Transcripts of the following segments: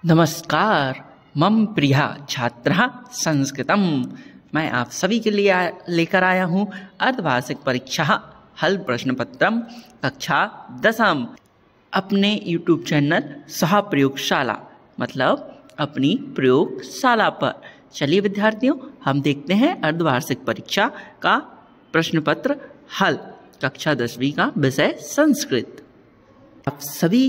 नमस्कार मम प्रिया छात्रा संस्कृतम। मैं आप सभी के लिए लेकर आया हूँ अर्धवार्षिक परीक्षा हल प्रश्न पत्रम कक्षा 10 अपने YouTube चैनल सह प्रयोगशाला मतलब अपनी प्रयोगशाला पर। चलिए विद्यार्थियों, हम देखते हैं अर्धवार्षिक परीक्षा का प्रश्न पत्र हल कक्षा 10वीं का विषय संस्कृत। आप सभी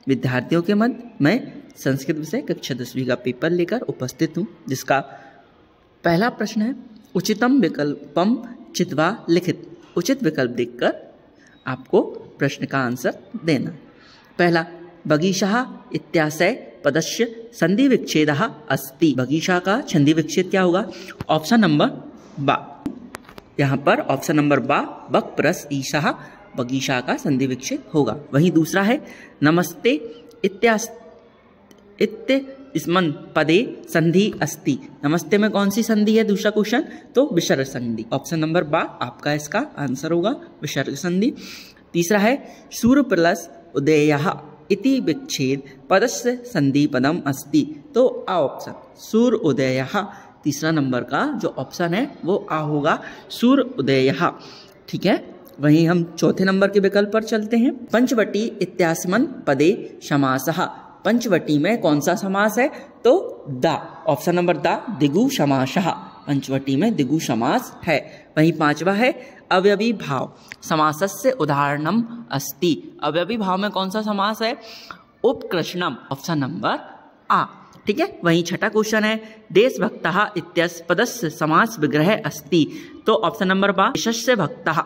विद्यार्थियों के मध्य मैं संस्कृत विषय कक्षा 10वीं का पेपर लेकर उपस्थित हूँ, जिसका पहला प्रश्न है उचितम विकल्पम चित्वा लिखित। उचित विकल्प देखकर आपको प्रश्न का आंसर देना। पहला, बगीशा इत्याशय पदस्य संधि विच्छेदः अस्ति। बगीशा का संधि विच्छेद क्या होगा? ऑप्शन नंबर बा। यहाँ पर ऑप्शन नंबर बा बक प्लस ईशा बगीशा का संधि विच्छेद होगा। वहीं दूसरा है नमस्ते इत्यस्मिन् पदे संधि अस्ति। नमस्ते में कौन सी संधि है? दूसरा क्वेश्चन तो विसर्ग संधि। ऑप्शन नंबर बा आपका इसका आंसर होगा विसर्ग संधि। तीसरा है सूर्य प्लस उदयः इति विच्छेद पदस्य संधि पदम अस्ति। तो आ ऑप्शन सूर्य उदयः, तीसरा नंबर का जो ऑप्शन है वो आ होगा सूर्य उदयः। ठीक है, वहीं हम चौथे नंबर के विकल्प पर चलते हैं। पंचवटी इत्यास्मन् पदे समासः। पंचवटी में कौन सा समास है? तो दा। ऑप्शन नंबर दा दिगु समासः। पंचवटी में दिगु समास है। वहीं पांचवा है अवयवी भाव समासस्य उदाहरणम अस्ति। अवयवी भाव में कौन सा समास है? उपकृष्णम। ऑप्शन नंबर आ। ठीक है, वहीं छठा क्वेश्चन है देशभक्तः इत्यस्य पदस्य समास विग्रह अस्ति। तो ऑप्शन नंबर बा देशस्य भक्तः।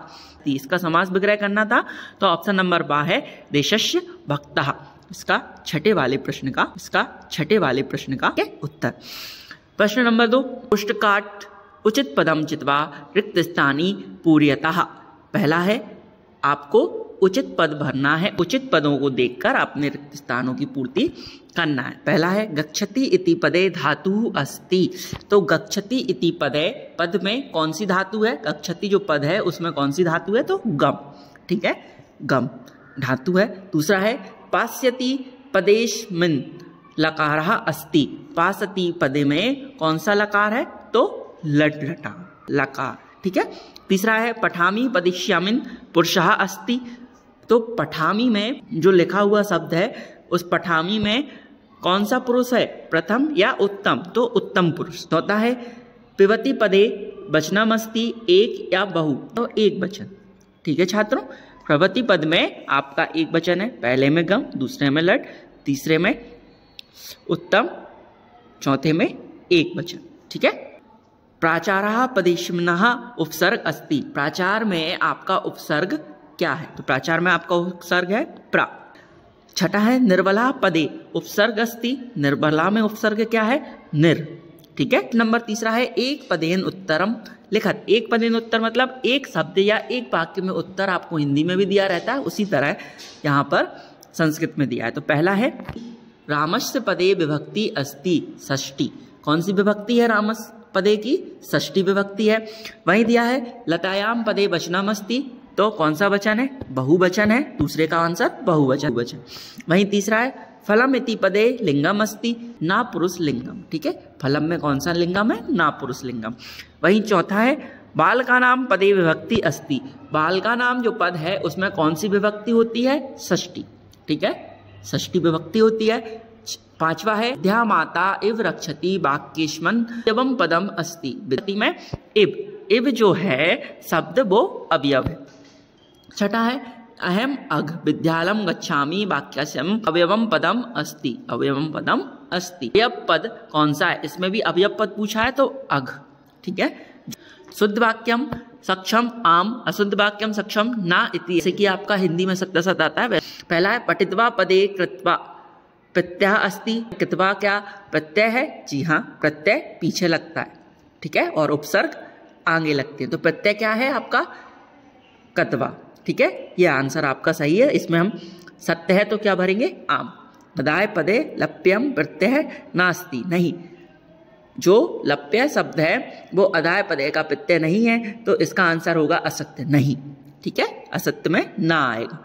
इसका समास विग्रह करना था तो ऑप्शन नंबर बा है देशस्य भक्तः। इसका छठे वाले प्रश्न का उत्तर। प्रश्न नंबर 2, पुष्टकाट उचित पदम चित्वा रिक्त स्थानी पूर्यतः। पहला है आपको उचित पद भरना है, उचित पदों को देखकर अपने रिक्त स्थानों की पूर्ति करना है। पहला है गच्छति इति पदे धातु अस्ति। तो गच्छति इति पदे, पद में कौन सी धातु है? गच्छति जो पद है उसमें कौन सी धातु है? तो गम। ठीक है, गम धातु है। दूसरा है पास्यति पदेस्मिन् लकारः अस्ति। पास्यति पदे में कौन सा लकार है? तो लट लटा लकार। ठीक है। तीसरा है पठामि पदिष्यामिन् पुरुषः अस्ति। तो पठामि में जो लिखा हुआ शब्द है उस पठामि में कौन सा पुरुष है? प्रथम या उत्तम? तो उत्तम पुरुष। चौथा है पिबति पदे वचनमस्ति एक या बहु। तो एक वचन। ठीक है छात्रों, प्रवृत्ति पद में आपका एक वचन है, पहले में गम, दूसरे में लट, तीसरे में उत्तम, चौथे में एक वचन। ठीक है। प्राचारः पदेष्मिनः उपसर्ग अस्ति। प्राचार में आपका उपसर्ग क्या है? तो प्राचार में आपका उपसर्ग है प्रा। छठा है निर्बला पदे उपसर्ग अस्ति। निर्बला में उपसर्ग क्या है? निर। ठीक है। नंबर तीसरा है एक पदेन उत्तरम लिखत। एक पदेन उत्तर मतलब एक शब्द या एक वाक्य में उत्तर आपको हिंदी में भी दिया रहता है, उसी तरह यहाँ पर संस्कृत में दिया है। तो पहला है रामस्य पदे विभक्ति अस्ति षष्ठी। कौन सी विभक्ति है? रामस्य पदे की षष्ठी विभक्ति है। वहीं दिया है लतायाम पदे वचनम अस्ति। तो कौन सा वचन है? बहुवचन है। दूसरे का आंसर बहुवचन। वहीं तीसरा है फलम इति पदे लिंगम अस्ति ना पुरुष लिंगम। ठीक है, फलम में कौन सा लिंगम है? ना पुरुष लिंगम। वहीं चौथा है बाल का नाम पदे विभक्ति अस्ति। बाल का नाम जो पद है उसमें कौन सी विभक्ति होती है? षष्ठी। ठीक है, षष्ठी विभक्ति होती है। पांचवा है विद्या माता इव रक्षति वाक्येष्मन् एवं पदम अस्ति। विद्या में इव जो है शब्द वो अवयव है। छठा है अहम अघ विद्यालयं गच्छामि वाक्यस्यम् अवयवम पदम अस्ति। अवयवम पदम अस्ति। अवयव पद कौन सा है? इसमें भी अवयव पद पूछा है तो अघ। ठीक है। शुद्ध वाक्यम सक्षम आम, अशुद्ध वाक्यम सक्षम ना इति। जैसे कि आपका हिंदी में सत्य आता है। पहला है पठित्वा पदे कृत्वा प्रत्यय अस्ति। कृत्वा क्या प्रत्यय है? जी हाँ, प्रत्यय पीछे लगता है। ठीक है, और उपसर्ग आगे लगते हैं। तो प्रत्यय क्या है आपका? कत्वा। ठीक है, ये आंसर आपका सही है। इसमें हम सत्य है तो क्या भरेंगे? आम। अदाय पदे लप्यम प्रत्यय नास्ति। नहीं, जो लप्य शब्द है वो अदाय पदे का प्रत्यय नहीं है, तो इसका आंसर होगा असत्य नहीं। ठीक है, असत्य में ना आएगा।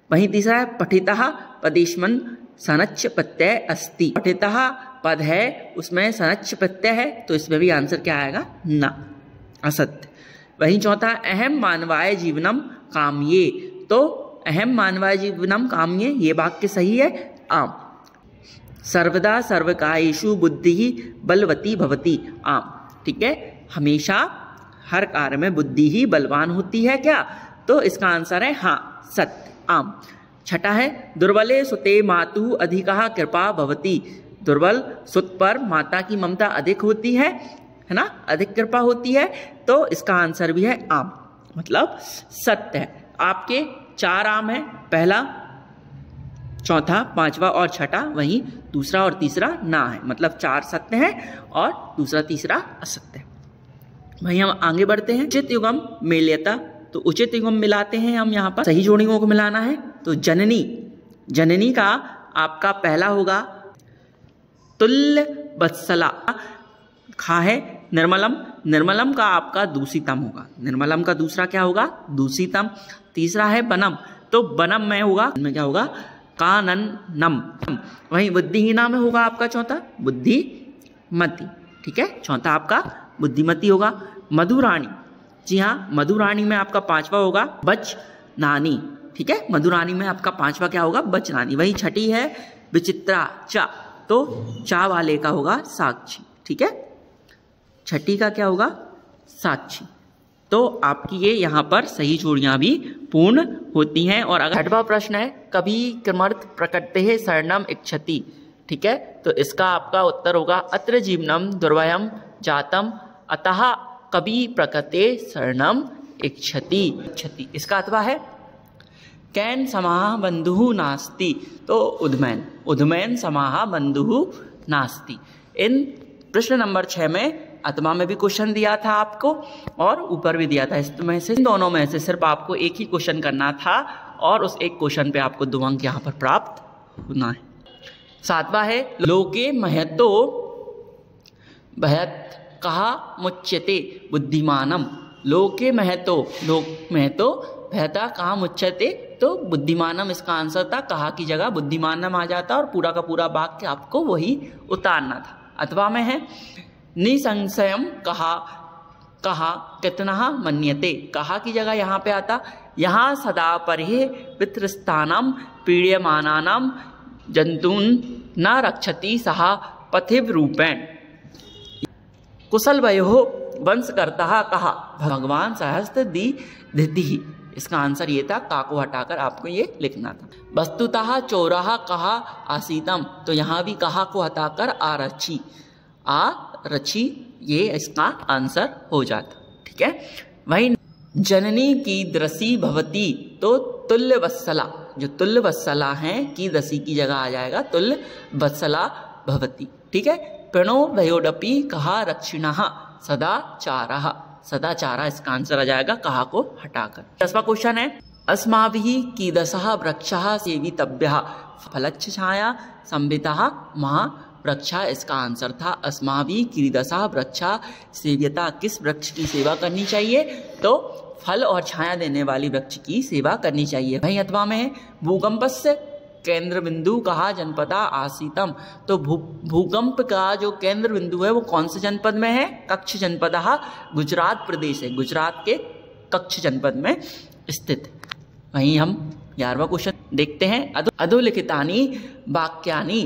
वहीं तीसरा है पठितः पदेष्मन् सनच्च प्रत्यय अस्ति। पठितः पद है उसमें सनच्च प्रत्यय है तो इसमें भी आंसर क्या आएगा? न, असत्य। वहीं चौथा, अहम मानवाय जीवनम काम्ये, तो अहम मानवाय जीवनम काम्ये ये वाक्य सही है। आम। सर्वदा सर्वकायेषु बुद्धि बलवती भवति। आम, ठीक है, हमेशा हर कार्य में बुद्धि ही बलवान होती है क्या? तो इसका आंसर है हाँ, सत्य, आम। छठा है, दुर्बले सुते मातु अधिका कृपा भवति। दुर्बल सुत पर माता की ममता अधिक होती है ना, अधिक कृपा होती है, तो इसका आंसर भी है आम, मतलब सत्य है। आपके 4 आम है, पहला, चौथा, पांचवा और छठा, वहीं दूसरा और तीसरा ना है, मतलब 4 सत्य है और दूसरा तीसरा असत्य है। वहीं हम आगे बढ़ते हैं। उचित युगम मेल्यता, तो उचित युगम मिलाते हैं हम यहाँ पर, सही जोड़ियों को मिलाना है। तो जननी, जननी का आपका पहला होगा तुल्य वत्सला। खा है निर्मलम, निर्मलम का आपका दूषितम होगा, निर्मलम का दूसरा क्या होगा? दूषितम। तीसरा है बनम, तो बनम में होगा, में क्या होगा? काननम। वहीं बुद्धिहीना में होगा आपका चौथा बुद्धिमती, ठीक है, चौथा आपका बुद्धिमती होगा। मधुरानी, जी हाँ, मधुरानी में आपका पांचवा होगा बचनानी, ठीक है, मधुरानी में आपका पांचवा क्या होगा? बचनानी। वही छठी है विचित्रा चा, तो चा वाले का होगा साक्षी, ठीक है, छठी का क्या होगा? साक्षी। तो आपकी ये यहाँ पर सही जोड़ियां भी पूर्ण होती हैं। और अगर 8वां प्रश्न है, कभी किमर्थ प्रकृतेः शरणम इच्छति, ठीक है, तो इसका आपका उत्तर होगा अत्र जीवनम दुर्वयम जातम अतः कभी प्रकृते शरणम इच्छति। इसका अथवा है कैन समाह बंधु नास्ति, तो उद्मैन, उद्मैन समाह बंधु नास्ति। इन प्रश्न नंबर 6 में अथवा में भी क्वेश्चन दिया था आपको और ऊपर भी दिया था, इसमें से दोनों में से सिर्फ आपको एक ही क्वेश्चन करना था और उस एक क्वेश्चन पे आपको 2 अंक यहाँ पर प्राप्त होना है। 7वां है लोके महतो भयत कहा मुच्यते बुद्धिमानम। लोके महतो, लोक महतो भयता कहा मुच्यते, तो बुद्धिमानम इसका आंसर था, कहा की जगह बुद्धिमानम आ जाता और पूरा का पूरा वाक्य आपको वही उतारना था। अथवा में है निसंशयम कहा कितना मन्यते, कहा की जगह यहाँ पे आता, यहाँ सदा परे पितृस्थानम पीड्यमानानाम जंतून न रक्षति सहा पथिव रूपेण। कुशल वयो वंश करता कहा भगवान सहस्त्र दिधि, इसका आंसर ये था, का को हटाकर आपको ये लिखना था। वस्तुतः चौराहा कहा आसीतम, तो यहाँ भी कहा को हटाकर आरची, आरची ये इसका आंसर हो जाता, ठीक है। वहीं जननी की दृषि भवती, तो तुल्य वत्सला, जो तुल्य वत्सला है की दसी की जगह आ जाएगा तुल्य वत्सला भवती, ठीक है। प्रणो वयोडपि कहा रक्षिणः सदाचारः, सदाचारा इसका आंसर आ जाएगा कहा को हटाकर। 10वां क्वेश्चन है अस्माभिः कीदशः वृक्षः सेवितव्यः फलच्छ छाया संवितः महावृक्षा, इसका आंसर था अस्माभिः कीदशः वृक्षः सेव्यता, किस वृक्ष की सेवा करनी चाहिए? तो फल और छाया देने वाली वृक्ष की सेवा करनी चाहिए। वहीं अथवा में है भूकंपस्य केंद्र बिंदु कहा जनपदा आसीतम, तो भूकंप का जो केंद्र बिंदु है वो कौन से जनपद में है? कच्छ जनपद, गुजरात प्रदेश है, गुजरात के कच्छ जनपद में स्थित। वहीं हम 11वां क्वेश्चन देखते हैं अधोलिखितानि वाक्यानि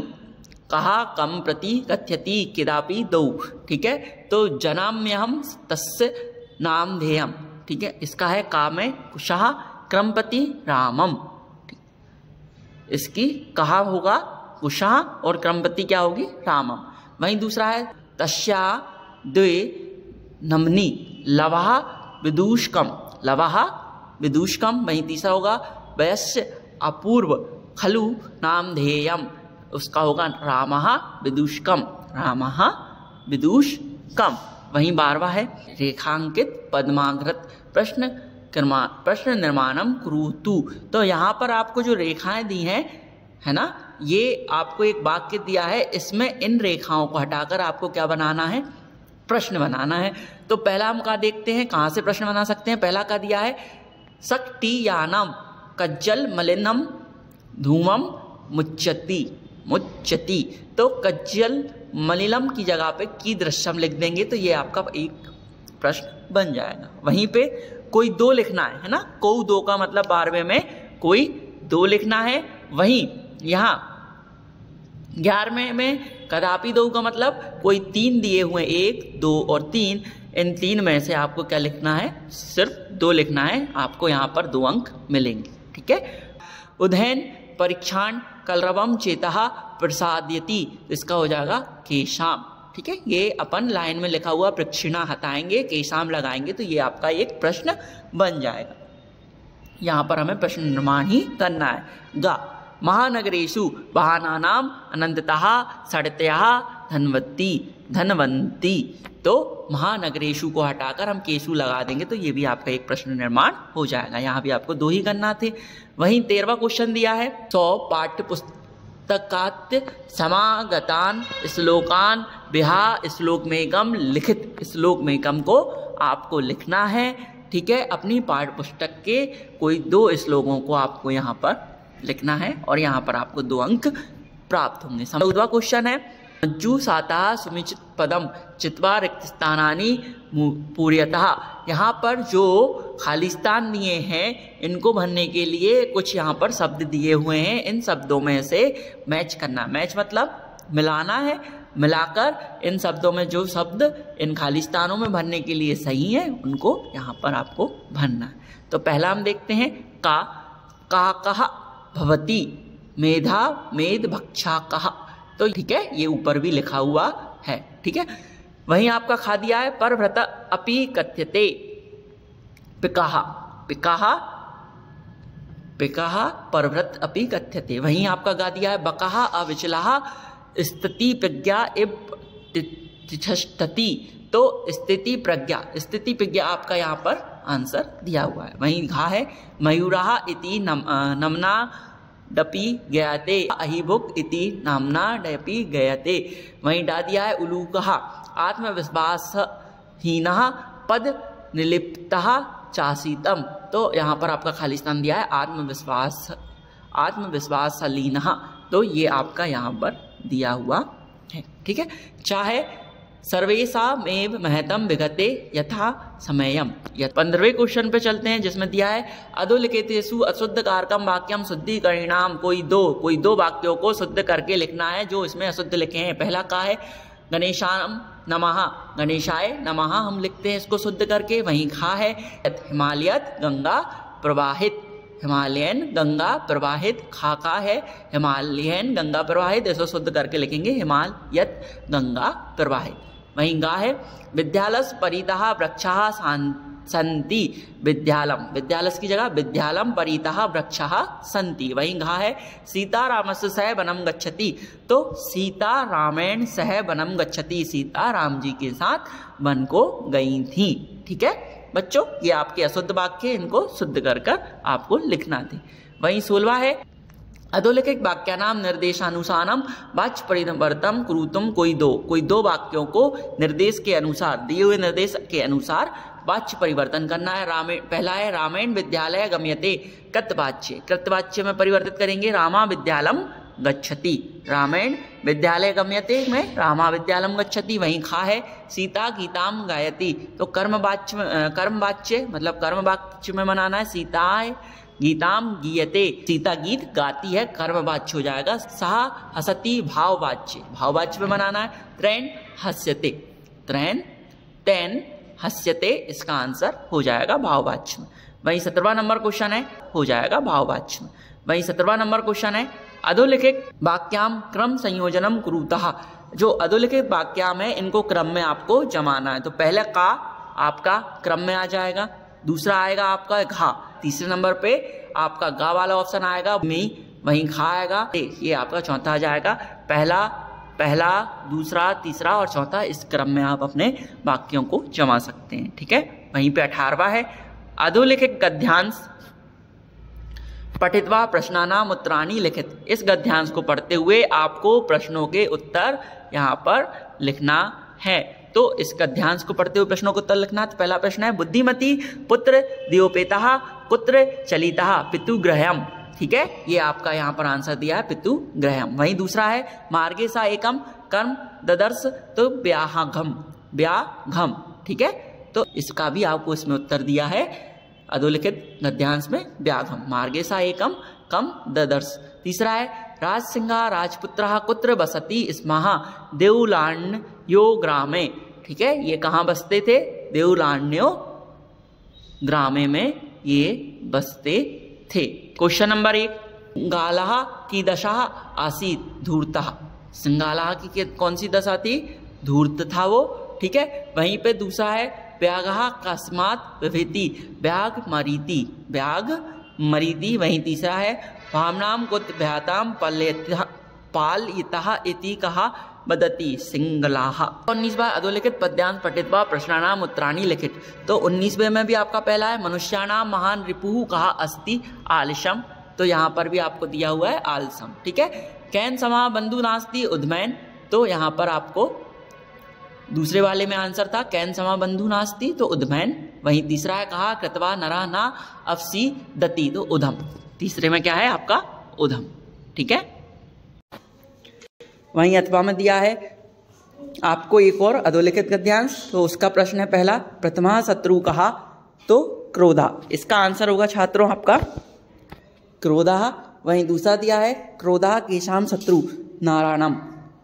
कहा कम प्रति कथ्यति किदापि दौ, ठीक है, तो जनाम्यहम तस्य नामधेयम, ठीक है, इसका है काम है कुशः क्रमपति रामम, इसकी कहा होगा कुशः और क्रमपति क्या होगी? रामम। वहीं दूसरा है तस्या द्वे नमनी लवः विदूषकम, लवः विदूषकम। वहीं तीसरा होगा वयस्य अपूर्व खलु नामधेयम, उसका होगा रामः विदूषकम, रामः विदूषकम। वहीं 12वां है रेखांकित पद्माकृत प्रश्न निर्माणम कुरुतु, तो यहाँ पर आपको जो रेखाएं दी हैं है ना, ये आपको एक वाक्य दिया है, इसमें इन रेखाओं को हटाकर आपको क्या बनाना है? प्रश्न बनाना है। तो पहला हम कहाँ देखते हैं, कहाँ से प्रश्न बना सकते हैं? पहला का दिया है सक्टियानम कज्जल मलिनम धूमम मुच्यति, मुच्यति। तो कज्जल मलिलम की जगह पे कीदृशम लिख देंगे तो ये आपका एक प्रश्न बन जाएगा। वहीं पे कोई दो लिखना है ना, कोई दो का मतलब 12वें में कोई दो लिखना है। वहीं यहाँ 11वें में कदापि दो का मतलब कोई 3 दिए हुए, 1, 2 और 3, इन 3 में से आपको क्या लिखना है, सिर्फ 2 लिखना है, आपको यहाँ पर 2 अंक मिलेंगे। ठीक है। उदयन परीक्षाण कलरवम चेतः प्रसादयति, इसका हो जाएगा केशाम। ठीक है, ये अपन लाइन में लिखा हुआ प्रक्षिणा हटाएंगे, केशाम लगाएंगे तो ये आपका एक प्रश्न बन जाएगा। यहाँ पर हमें प्रश्न निर्माण ही करना है। गा महानगरेषु वाहनानाम अनंततः सड़तयः धनवती, धनवंती। तो महानगरेषु को हटाकर हम केशु लगा देंगे तो ये भी आपका एक प्रश्न निर्माण हो जाएगा। यहाँ भी आपको 2 ही करना थे। वहीं 13वां क्वेश्चन दिया है 100 पाठ्य पुस्तकात् समागतान श्लोकान विहा श्लोकमेकम लिखित। श्लोकमेकम को आपको लिखना है। ठीक है, अपनी पाठ्य पुस्तक के कोई 2 श्लोकों को आपको यहाँ पर लिखना है और यहाँ पर आपको 2 अंक प्राप्त होंगे। 14वां क्वेश्चन है मज्जु साता सुमिचित पदम चित्वा रिक्त स्थानानि पूर्यतः। यहाँ पर जो खाली स्थान दिए हैं इनको भरने के लिए कुछ यहाँ पर शब्द दिए हुए हैं, इन शब्दों में से मैच करना। मैच मतलब मिलाना है, मिलाकर इन शब्दों में जो शब्द इन खाली स्थानों में भरने के लिए सही है उनको यहाँ पर आपको भरना है। तो पहला हम देखते हैं का कह भवती मेधा मेद भक्षा कहा। तो ठीक है, ये ऊपर भी लिखा हुआ है। ठीक है, वहीं आपका खा दिया है परभृत अपि कथ्यते पिकाहा, पिकाहा पिकाहा परभृत अपि कथ्यते। वहीं आपका गा दिया है बकाहा अविचलाहा स्थिति प्रज्ञा इव तिष्ठति। तो स्थिति प्रज्ञा, स्थिति प्रज्ञा आपका यहाँ पर आंसर दिया हुआ है। वहीं घा है मयूराहा इति नमना डपी गयाते अहिभुक इति नामना डपी गयते। वहीं डा दिया है उलूकहा आत्मविश्वासहीनः पद निलिप्तः चासीतम। तो यहाँ पर आपका खाली स्थान दिया है आत्मविश्वासलीनः, तो ये आपका यहाँ पर दिया हुआ है। ठीक है, चाहे सर्वेषामेव महतम विगते यथा समयम। 15वें क्वेश्चन पे चलते हैं जिसमें दिया है अधोलिखितेषु अशुद्ध कारकम वाक्यम शुद्धिकरिणाम। कोई दो वाक्यों को शुद्ध करके लिखना है जो इसमें अशुद्ध लिखे हैं। पहला का है गणेशाम नमः, गणेशाय नमः हम लिखते हैं इसको शुद्ध करके। वहीं खा है हिमालयत गंगा प्रवाहित, हिमालयन गंगा प्रवाहित। खाका है हिमालयन गंगा प्रवाहित, इसको शुद्ध करके लिखेंगे हिमालयत गंगा प्रवाहित। वहीं गा है विद्यालस परितः वृक्षः सन्ति, विद्यालम, विद्यालस की जगह विद्यालम परितः वृक्षः सन्ति। वहीं घा है सीतारामस्य सह वनम गच्छति। तो सीता रामेण सह वनम गच्छति, सीता राम जी के साथ वन को गई थी। ठीक है बच्चों, ये आपके अशुद्ध वाक्य, इनको शुद्ध कर आपको लिखना थे। वहीं 16वां है अधोलिखित वाक्यानाम निर्देशानुसारम वाच्य परिवर्तन कुरुतुम। कोई दो वाक्यों को निर्देश के अनुसार, दिए हुए निर्देश के अनुसार वाच्य परिवर्तन करना है। रामेण, पहला है रामेण विद्यालय गम्यते कृतवाच्य, कृतवाच्य में परिवर्तित करेंगे रामा विद्यालम गच्छति, रामेण विद्यालय गम्यते में रामा विद्यालम गच्छति। वहीं खा है सीता गीताम गायति। तो कर्मवाच्य मतलब कर्मवाच्य में बनाना है, सीताय गीताम गीयते, सीता गीत गाती है, कर्मवाच्य हो जाएगा। सह हसति भाववाच्य, भाववाच्य में बनाना है। त्रैन हस्यते, त्रैन तैन हस्यते, इसका आंसर हो जाएगा भाववाच्य में। वहीं 17वां नंबर क्वेश्चन है, हो जाएगा भाववाच्य में। वहीं 17वां नंबर क्वेश्चन है अधोलिखित वाक्याम क्रम संयोजनम कुरुतः। जो अधोलिखित वाक्याम है इनको क्रम में आपको जमाना है। तो पहले का आपका क्रम में आ जाएगा, दूसरा आएगा आपका घा, तीसरे नंबर पे आपका गा वाला ऑप्शन आएगा मी, वहीं खा आएगा, ये आपका चौथा आ जाएगा। पहला दूसरा तीसरा और चौथा, इस क्रम में आप अपने वाक्यों को जमा सकते हैं। ठीक है, वहीं पे 18वां है अधोलिखित गद्यांश पठित्वा प्रश्नानाम उत्तराणि लिखित। इस गद्यांश को पढ़ते हुए आपको प्रश्नों के उत्तर यहाँ पर लिखना है। तो इस गद्यांश को पढ़ते हुए प्रश्नों को उत्तर लिखना। तो पहला प्रश्न है बुद्धिमती पुत्र दियोपेतः कुत्र चलितः पितुगृहम्। ठीक है, ये आपका यहाँ पर आंसर दिया है पितु ग्रहम। वहीं दूसरा है मार्गे सा एकम कर्म ददर्श तो व्याघम, व्याघम, ठीक है, तो इसका भी आपको इसमें उत्तर दिया है अधोलिखित गद्यांश में व्याघम, मार्गे सा एकम कम ददर्श। तीसरा है राज सिंहा राजपुत्र कुत्र बसती स्महा देवलान्यो ग्रामे, ठीक है, ये कहाँ बसते थे, देवलान्यो ग्रामे में ये बसते थे। क्वेश्चन नंबर 1, सिंगालाह की दशा आसीत धूर्तः, सिंगालाह की कौन सी दशा थी, धूर्त था वो, ठीक है। वहीं पे दूसरा है व्याघः कस्मात् विभेति, व्याघ मरीति, व्याघ मरीति। वहीं तीसरा है भावनाम कुत भ्याताम पालयितः इति कहा बदती सिंगलाह। 19वां अधोलिखित पद्यांश पठित्वा प्रश्नानाम उत्तराणि लिखित, तो 19वें में भी आपका पहला है मनुष्याणाम महान रिपुः कहा अस्ति आलसम, तो यहाँ पर भी आपको दिया हुआ है आलसम, ठीक है। कैन समा बंधु नास्ति उद्मैन, तो यहाँ पर आपको दूसरे वाले में आंसर था कैन समा बंधु नास्ति, तो उद्मैन। वहीं तीसरा है कहा कृतवा नरा ना अफसी दति, तो उधम, तीसरे में क्या है आपका उधम, ठीक है। वहीं अथवा में दिया है आपको एक और अधोलिखित गद्यांश, तो उसका प्रश्न है पहला प्रथमा शत्रु कहा, तो क्रोधा, इसका आंसर होगा छात्रों आपका क्रोधा। वहीं दूसरा दिया है क्रोधा केशाम शत्रु नारायणम,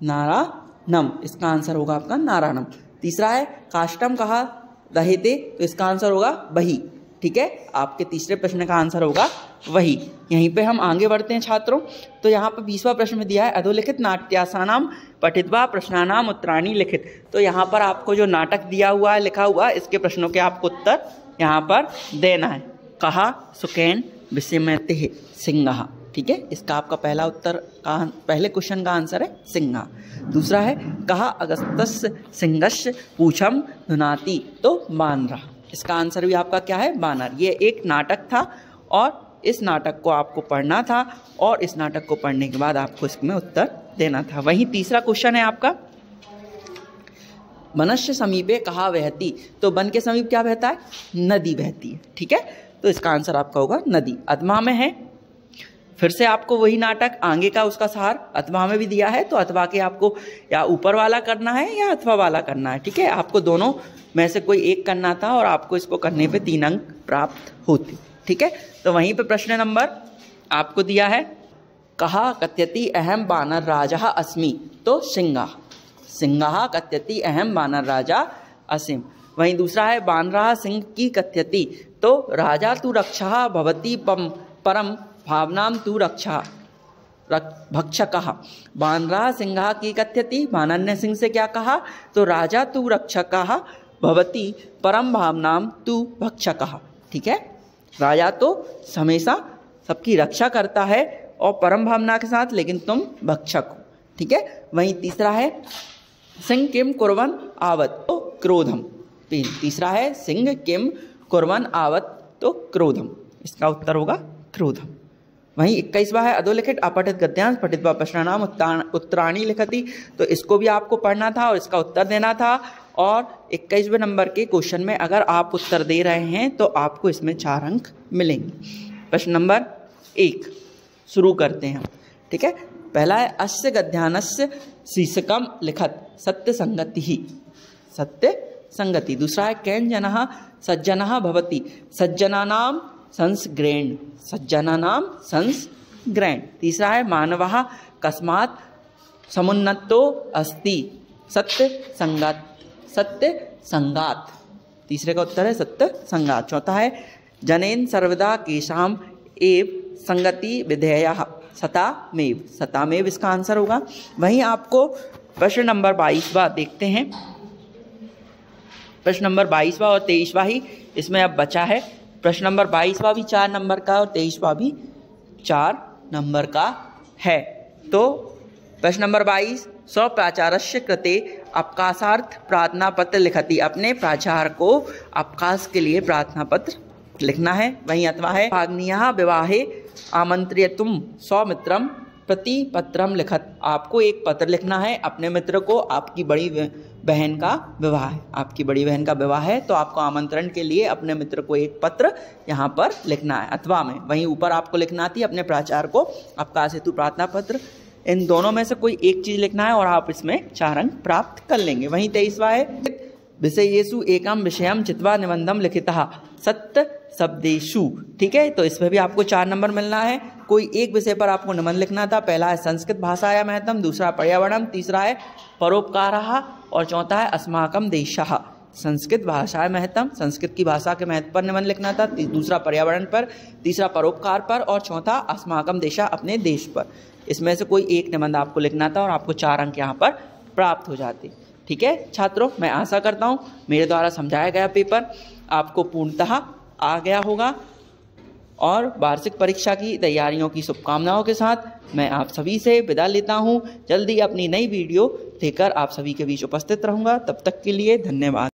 नारायणम, इसका आंसर होगा आपका नारायणम। तीसरा है काष्टम कहा दहेते, तो इसका आंसर होगा वही, ठीक है, आपके तीसरे प्रश्न का आंसर होगा वही। यहीं पे हम आगे बढ़ते हैं छात्रों, तो यहाँ पर 20वां प्रश्न में दिया है अधोलिखित नाट्यासानाम पठित्वा प्रश्नानाम उत्तराणि लिखित, तो यहाँ पर आपको जो नाटक दिया हुआ है लिखा हुआ है इसके प्रश्नों के आपको उत्तर यहाँ पर देना है। कहा सुकेन विषमते सिंह, ठीक है, इसका आपका पहला उत्तर का पहले क्वेश्चन का आंसर है सिंह। दूसरा है कहा अगस्तस्य सिंहस्य पूछम धुनाति, तो बानर, इसका आंसर भी आपका क्या है बानर। ये एक नाटक था और इस नाटक को आपको पढ़ना था और इस नाटक को पढ़ने के बाद आपको इसमें उत्तर देना था। वहीं तीसरा क्वेश्चन है आपका वनस्य समीपे कहा बहती, तो वन के समीप क्या बहता है, नदी बहती है, ठीक है, तो इसका आंसर आपका होगा नदी। अथवा में है फिर से आपको वही नाटक आगे का उसका सार अथवा में भी दिया है, तो अथवा के आपको या ऊपर वाला करना है या अथवा वाला करना है, ठीक है, आपको दोनों में से कोई एक करना था और आपको इसको करने पे 3 अंक प्राप्त होते, ठीक है। तो वहीं पे प्रश्न नंबर आपको दिया है कहा कथयति अहम बानर राजा अस्मि, तो सिंह, सिंह कथयति अहम बानर राजा असीम। वहीं दूसरा है बानरा सिंह की कथयति, तो राजा तु रक्षा भवति परम भावनाम तु रक्षा भक्षकः, बानरा सिंह की कथयति, बानर ने सिंह से क्या कहा, तो राजा तु रक्षकः भवति परम भावनाम तु भक्षकः, ठीक है, राजा तो हमेशा सबकी रक्षा करता है और परम भावना के साथ, लेकिन तुम भक्षक हो, ठीक है। वहीं तीसरा है सिंह किम कुर्वन् आवत, तो क्रोधम, तीसरा है सिंह किम कुर्वन् आवत, तो क्रोधम, इसका उत्तर होगा क्रोधम। वहीं 21वां है अधोलिखित अपठित गद्यांश पठित्वा प्रश्नानाम उत्तराणि लिखति, तो इसको भी आपको पढ़ना था और इसका उत्तर देना था। और 21वें नंबर के क्वेश्चन में अगर आप उत्तर दे रहे हैं तो आपको इसमें 4 अंक मिलेंगे। प्रश्न नंबर 1 शुरू करते हैं, ठीक है। पहला है अस्य गद्यानस्य शीर्षकम लिखत सत्य संगति ही, सत्य संगति। दूसरा है कैन जनः सज्जनः भवति, सज्जनानाम संस्ग्रैंड, सज्जनानाम संस्ग्रैंड। तीसरा है मानवः कस्मात् समुन्नतो अस्ति, सत्य संगात, सत्य संगात, तीसरे का उत्तर है सत्य संगात। चौथा है जनेन सर्वदा केशाम एव संगति विधेयः सतामेव, सतामेव इसका आंसर होगा। वहीं आपको प्रश्न नंबर 22वां देखते हैं, प्रश्न नंबर 22वां और 23वां ही इसमें अब बचा है। प्रश्न नंबर 22वां भी 4 नंबर का और 23वां भी 4 नंबर का है। तो प्रश्न नंबर 22 स्व प्राचार्यस्य कृते अवकाशार्थ प्रार्थना पत्र लिखति, अपने प्राचार्य को अवकाश के लिए प्रार्थना पत्र लिखना है। वहीं अथवा है भाग्नियः विवाहे आमंत्रितुम सौमित्रम प्रति पत्रम लिखत, आपको एक पत्र लिखना है अपने मित्र को। आपकी बड़ी बहन का विवाह है, आपकी बड़ी बहन का विवाह है, तो आपको आमंत्रण के लिए अपने मित्र को एक पत्र यहाँ पर लिखना है। अथवा में वहीं ऊपर आपको लिखना थी अपने प्राचार्य को अवकाश हेतु प्रार्थना पत्र। इन दोनों में से कोई एक चीज़ लिखना है और आप इसमें 4 अंक प्राप्त कर लेंगे। वहीं 23वां है विषयेषु एकम विषयम चित्वा निबंधम लिखितः सत्य शब्देषु। ठीक है, तो इसमें भी आपको 4 नंबर मिलना है। कोई एक विषय पर आपको निबंध लिखना था। पहला है संस्कृत भाषाया महत्तम, दूसरा पर्यावरणम, तीसरा है परोपकारः और चौथा है अस्माकम देशः। संस्कृत भाषा महत्तम, संस्कृत की भाषा के महत्व पर निबंध लिखना था, दूसरा पर्यावरण पर, तीसरा परोपकार पर और चौथा अस्माकम देशः अपने देश पर। इसमें से कोई एक निबंध आपको लिखना था और आपको 4 अंक यहाँ पर प्राप्त हो जाते। ठीक है छात्रों, मैं आशा करता हूँ मेरे द्वारा समझाया गया पेपर आपको पूर्णतः आ गया होगा और वार्षिक परीक्षा की तैयारियों की शुभकामनाओं के साथ मैं आप सभी से विदा लेता हूँ। जल्दी अपनी नई वीडियो लेकर आप सभी के बीच उपस्थित रहूँगा। तब तक के लिए धन्यवाद।